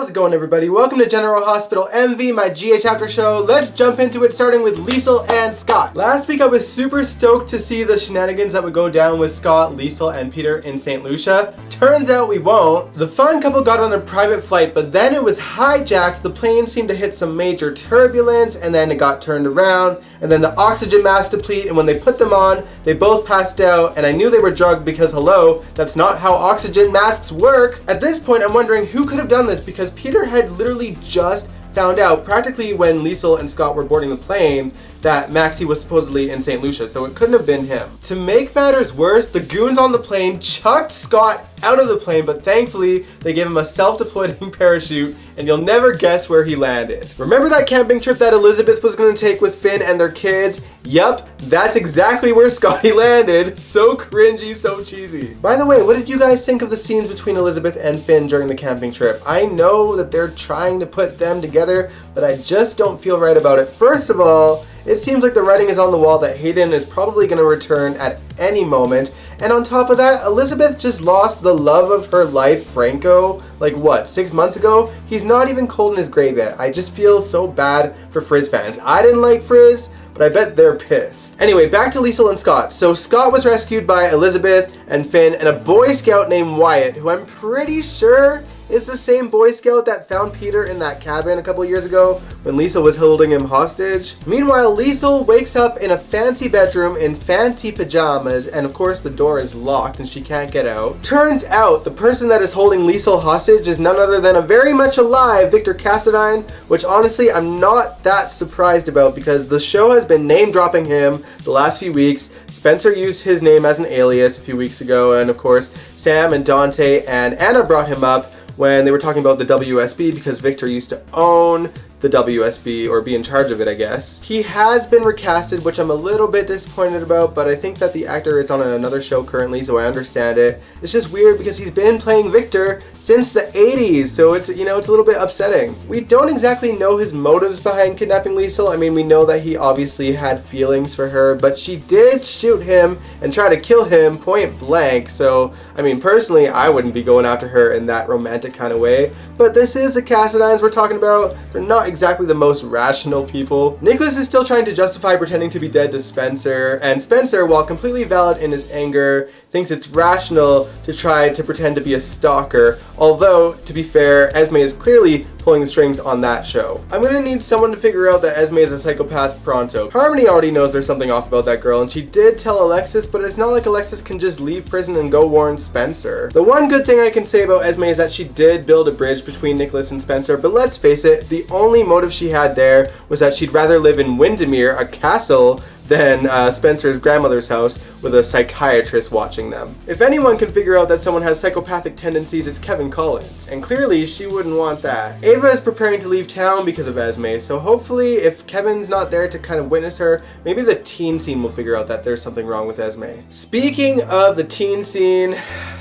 How's it going, everybody? Welcome to General Hospital MV, my GH After Show. Let's jump into it, starting with Liesl and Scott. Last week I was super stoked to see the shenanigans that would go down with Scott, Liesl, and Peter in St. Lucia. Turns out we won't. The fun couple got on their private flight, but then it was hijacked. The plane seemed to hit some major turbulence, and then it got turned around, and then the oxygen mask deplete, and when they put them on, they both passed out, and I knew they were drugged because, hello, that's not how oxygen masks work. At this point, I'm wondering who could have done this, because Peter had literally just found out, practically when Liesl and Scott were boarding the plane, that Maxie was supposedly in St. Lucia, so it couldn't have been him. To make matters worse, the goons on the plane chucked Scott out of the plane, but thankfully they gave him a self-deploying parachute, and you'll never guess where he landed. Remember that camping trip that Elizabeth was going to take with Finn and their kids? Yup, that's exactly where Scotty landed. So cringy, so cheesy. By the way, what did you guys think of the scenes between Elizabeth and Finn during the camping trip? I know that they're trying to put them together, but I just don't feel right about it. First of all, it seems like the writing is on the wall that Hayden is probably going to return at any moment. And on top of that, Elizabeth just lost the love of her life, Franco, like what, 6 months ago? He's not even cold in his grave yet. I just feel so bad for Frizz fans. I didn't like Frizz, but I bet they're pissed. Anyway, back to Liesl and Scott. So Scott was rescued by Elizabeth and Finn and a Boy Scout named Wyatt, who I'm pretty sure is the same Boy Scout that found Peter in that cabin a couple years ago when Liesl was holding him hostage. Meanwhile, Liesl wakes up in a fancy bedroom in fancy pajamas, and of course the door is locked and she can't get out. Turns out the person that is holding Liesl hostage is none other than a very much alive Victor Cassadine, which honestly I'm not that surprised about because the show has been name dropping him the last few weeks. Spencer used his name as an alias a few weeks ago, and of course Sam and Dante and Anna brought him up when they were talking about the WSB because Victor used to own the WSB, or be in charge of it, I guess. He has been recasted, which I'm a little bit disappointed about, but I think that the actor is on another show currently, so I understand it. It's just weird because he's been playing Victor since the 80s, so it's, you know, it's a little bit upsetting. We don't exactly know his motives behind kidnapping Liesl. I mean, we know that he obviously had feelings for her, but she did shoot him and try to kill him point blank, so, I mean, personally, I wouldn't be going after her in that romantic kind of way, but this is the Cassadines we're talking about. They're not exactly the most rational people. Nicholas is still trying to justify pretending to be dead to Spencer, and Spencer, while completely valid in his anger, thinks it's rational to try to pretend to be a stalker, although, to be fair, Esme is clearly pulling the strings on that show. I'm gonna need someone to figure out that Esme is a psychopath pronto. Harmony already knows there's something off about that girl, and she did tell Alexis, but it's not like Alexis can just leave prison and go warn Spencer. The one good thing I can say about Esme is that she did build a bridge between Nicholas and Spencer, but let's face it, the only motive she had there was that she'd rather live in Windermere, a castle, than Spencer's grandmother's house with a psychiatrist watching them. If anyone can figure out that someone has psychopathic tendencies, it's Kevin Collins. And clearly, she wouldn't want that. Ava is preparing to leave town because of Esme, so hopefully if Kevin's not there to kind of witness her, maybe the teen scene will figure out that there's something wrong with Esme. Speaking of the teen scene,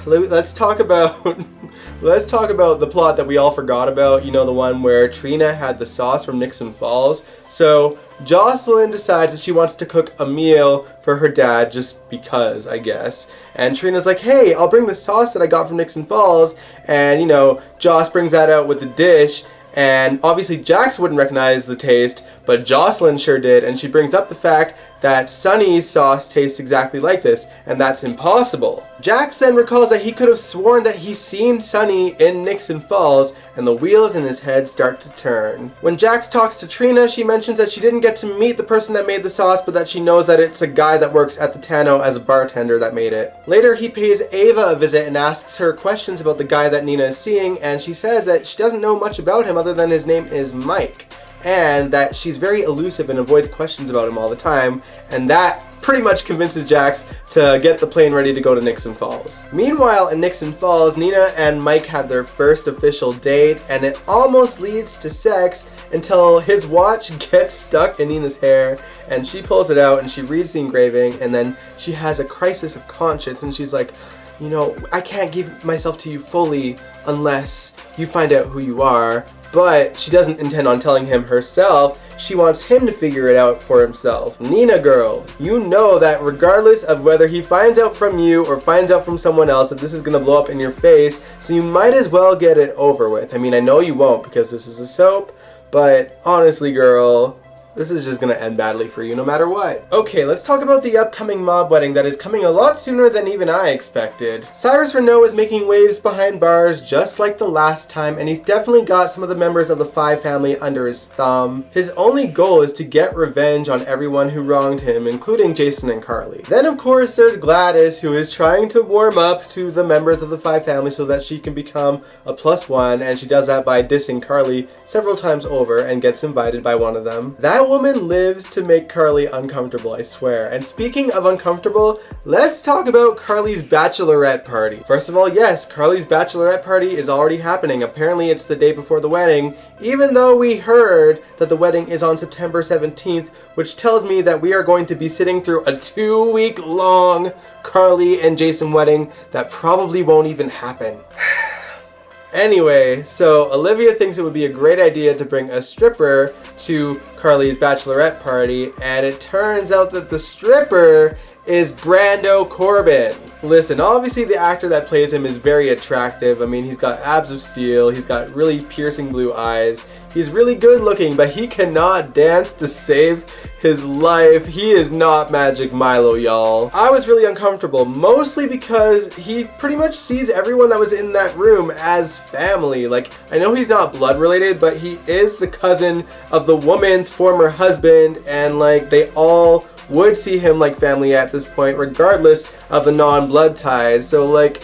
let's talk about the plot that we all forgot about. You know, the one where Trina had the sauce from Nixon Falls. So Jocelyn decides that she wants to cook a meal for her dad just because, I guess. And Trina's like, hey, I'll bring the sauce that I got from Nixon Falls. And, you know, Joss brings that out with the dish. And obviously Jax wouldn't recognize the taste, but Jocelyn sure did, and she brings up the fact that Sonny's sauce tastes exactly like this, and that's impossible. Jax then recalls that he could have sworn that he's seen Sonny in Nixon Falls, and the wheels in his head start to turn. When Jax talks to Trina, she mentions that she didn't get to meet the person that made the sauce, but that she knows that it's a guy that works at the Tano as a bartender that made it. Later, he pays Ava a visit and asks her questions about the guy that Nina is seeing, and she says that she doesn't know much about him other than his name is Mike, and that she's very elusive and avoids questions about him all the time, and that pretty much convinces Jax to get the plane ready to go to Nixon Falls. Meanwhile, in Nixon Falls, Nina and Mike have their first official date, and it almost leads to sex until his watch gets stuck in Nina's hair, and she pulls it out and she reads the engraving, and then she has a crisis of conscience, and she's like, you know, I can't give myself to you fully unless you find out who you are. but she doesn't intend on telling him herself. She wants him to figure it out for himself. Nina girl, you know that regardless of whether he finds out from you or finds out from someone else, that this is gonna blow up in your face, so you might as well get it over with. I mean, I know you won't because this is a soap, but honestly girl, this is just gonna end badly for you no matter what. Okay, let's talk about the upcoming mob wedding that is coming a lot sooner than even I expected. Cyrus Renaud is making waves behind bars just like the last time, and he's definitely got some of the members of the Five family under his thumb. His only goal is to get revenge on everyone who wronged him, including Jason and Carly. Then of course there's Gladys, who is trying to warm up to the members of the Five family so that she can become a +1, and she does that by dissing Carly several times over and gets invited by one of them. That woman lives to make Carly uncomfortable, I swear. And speaking of uncomfortable, let's talk about Carly's bachelorette party. First of all, yes, Carly's bachelorette party is already happening. Apparently it's the day before the wedding, even though we heard that the wedding is on September 17th, which tells me that we are going to be sitting through a 2-week long Carly and Jason wedding that probably won't even happen. Anyway, so Olivia thinks it would be a great idea to bring a stripper to Carly's bachelorette party, and it turns out that the stripper is Brando Corbin. Listen, obviously the actor that plays him is very attractive. I mean, he's got abs of steel, he's got really piercing blue eyes, he's really good looking, but he cannot dance to save his life. He is not Magic Milo, y'all. I was really uncomfortable, mostly because he pretty much sees everyone that was in that room as family. Like, I know he's not blood related, but he is the cousin of the woman's former husband, and like, they all would see him like family at this point, regardless of the non-blood ties. So like,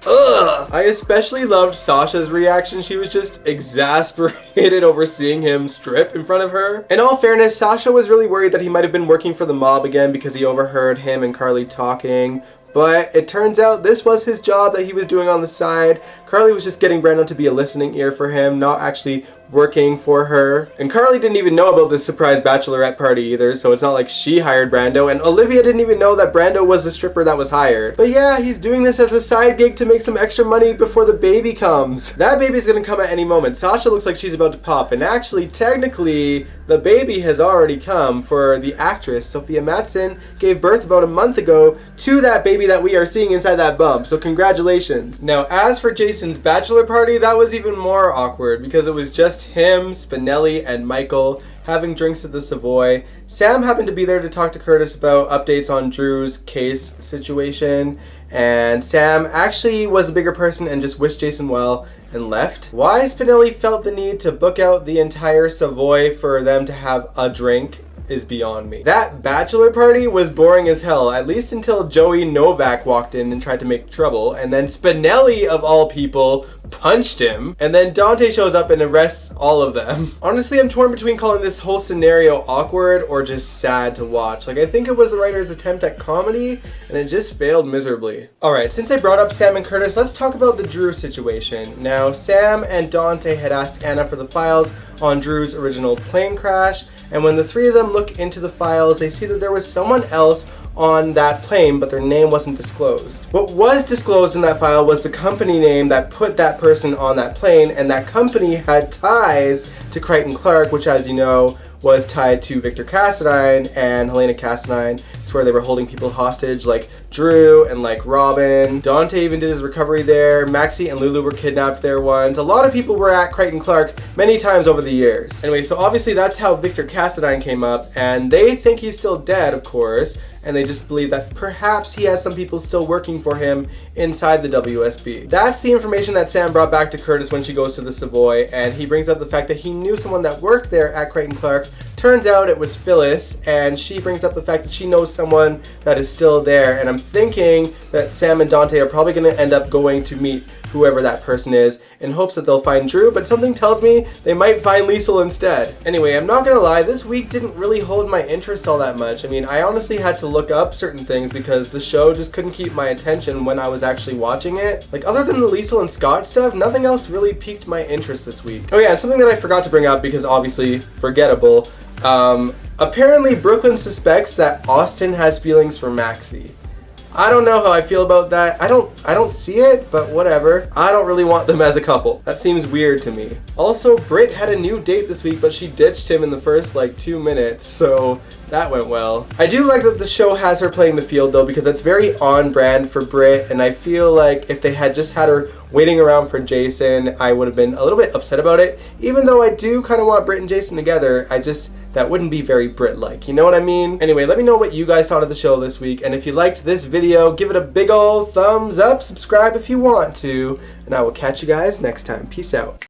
ugh! I especially loved Sasha's reaction. She was just exasperated over seeing him strip in front of her. In all fairness, Sasha was really worried that he might have been working for the mob again because he overheard him and Carly talking. But it turns out this was his job that he was doing on the side. Carly was just getting Brando to be a listening ear for him, not actually working for her. And Carly didn't even know about this surprise bachelorette party either, so it's not like she hired Brando, and Olivia didn't even know that Brando was the stripper that was hired. But yeah, he's doing this as a side gig to make some extra money before the baby comes. That baby's gonna come at any moment. Sasha looks like she's about to pop, and actually, technically, the baby has already come, for the actress Sophia Matson gave birth about a month ago to that baby that we are seeing inside that bump, so congratulations. Now, as for Jason's bachelor party, that was even more awkward because it was just him, Spinelli, and Michael having drinks at the Savoy. Sam happened to be there to talk to Curtis about updates on Drew's case situation, and Sam actually was a bigger person and just wished Jason well and left. Why Spinelli felt the need to book out the entire Savoy for them to have a drink is beyond me. That bachelor party was boring as hell, at least until Joey Novak walked in and tried to make trouble, and then Spinelli, of all people, punched him, and then Dante shows up and arrests all of them. Honestly, I'm torn between calling this whole scenario awkward or just sad to watch. Like, I think it was the writer's attempt at comedy, and it just failed miserably. Alright, since I brought up Sam and Curtis, let's talk about the Drew situation. Now, Sam and Dante had asked Anna for the files on Drew's original plane crash, and when the three of them look into the files, they see that there was someone else on that plane, but their name wasn't disclosed. What was disclosed in that file was the company name that put that person on that plane, and that company had ties to Crichton Clark, which, as you know, was tied to Victor Cassadine and Helena Cassadine. It's where they were holding people hostage, like Drew and like Robin. Dante even did his recovery there. Maxie and Lulu were kidnapped there once. A lot of people were at Crichton Clark many times over the years. Anyway, so obviously that's how Victor Cassadine came up, and they think he's still dead, of course, and they just believe that perhaps he has some people still working for him inside the WSB. That's the information that Sam brought back to Curtis when she goes to the Savoy, and he brings up the fact that he knew someone that worked there at Crichton Clark. Turns out it was Phyllis, and she brings up the fact that she knows someone that is still there, and I'm thinking that Sam and Dante are probably going to end up going to meet whoever that person is in hopes that they'll find Drew, but something tells me they might find Liesl instead. Anyway, I'm not gonna lie, this week didn't really hold my interest all that much. I mean, I honestly had to look up certain things because the show just couldn't keep my attention when I was actually watching it. Like, other than the Liesl and Scott stuff, nothing else really piqued my interest this week. Oh yeah, and something that I forgot to bring up because obviously forgettable. Apparently Brooklyn suspects that Austin has feelings for Maxie. I don't know how I feel about that. I don't see it, but whatever. I don't really want them as a couple. That seems weird to me. Also, Britt had a new date this week, but she ditched him in the first like 2 minutes, so that went well. I do like that the show has her playing the field though, because that's very on brand for Britt, and I feel like if they had just had her waiting around for Jason, I would have been a little bit upset about it. Even though I do kind of want Britt and Jason together, that wouldn't be very Brit-like, you know what I mean? Anyway, let me know what you guys thought of the show this week, and if you liked this video, give it a big ol' thumbs up, subscribe if you want to, and I will catch you guys next time. Peace out.